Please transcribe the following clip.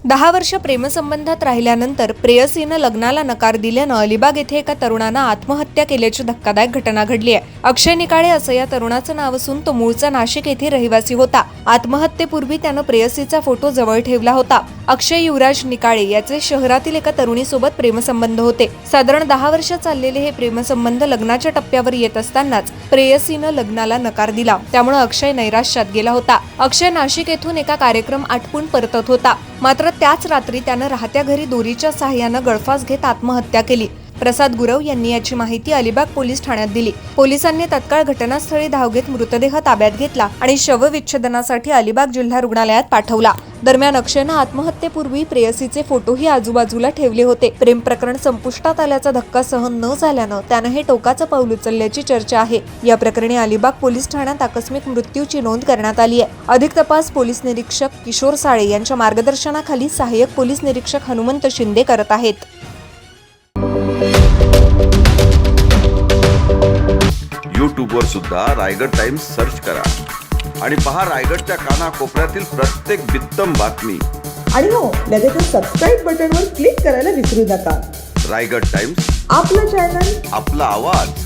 10 वर्ष प्रेमसंबंधात राहिल्यानंतर प्रेयसीनं लग्नाला नकार दिल्यानं अलिबाग येथे एका तरुणानं आत्महत्या केल्याची धक्कादायक घटना घडली आहे। अक्षय निकाळे असं या तरुणाचं नाव असून तो मूळचा नाशिक येथे रहिवासी होता। आत्महत्येपूर्वी त्यानं प्रेयसीचा फोटो जवळ ठेवला होता। अक्षय युवराज निकाळे याचे शहरातील एका तरुणीसोबत प्रेमसंबंध होते। साधारण 10 वर्ष चाललेले हे प्रेमसंबंध लग्नाच्या टप्प्यावर येत असतानाच प्रेयसीनं लग्नाला नकार दिला। त्यामुळे अक्षय नैराश्यात गेला होता। अक्षय नाशिक येथून एका कार्यक्रम आटपून परतत होता, मात्र त्याच रात्री त्यानं राहत्या घरी दोरीच्या सहाय्यानं गळफास घेत आत्महत्या केली। प्रसाद गुरव यांनी याची माहिती अलिबाग पोलीस ठाण्यात दिली। पोलिसांनी तत्काळ घटनास्थळी धाव घेत मृतदेह ताब्यात घेतला आणि शवविच्छेदनासाठी अलिबाग जिल्हा रुग्णालयात पाठवला। दरम्यान अक्षयनं आत्महत्येपूर्वी प्रेयसीचे फोटोही आजूबाजूला ठेवले होते। प्रेम प्रकरण संपुष्टात आल्याचा धक्का सहन न झाल्यानं त्यानं हे टोकाचं पाऊल उचलल्याची चर्चा आहे। या प्रकरणी अलिबाग पोलीस ठाण्यात आकस्मिक मृत्यूची नोंद करण्यात आली आहे। अधिक तपास पोलीस निरीक्षक किशोर साळे यांच्या मार्गदर्शनाखाली सहाय्यक पोलीस निरीक्षक हनुमंत शिंदे करत आहेत। यूट्यूबवर सुद्धा रायगड टाइम्स सर्च करा आणि पहा रायगडच्या कानाकोपऱ्यातील प्रत्येक बित्तम बातमी। आणि हो, लगेच सबस्क्राईब बटनवर क्लिक करायला विसरू नका। रायगड टाइम्स, आपलं चॅनल, आपला आवाज।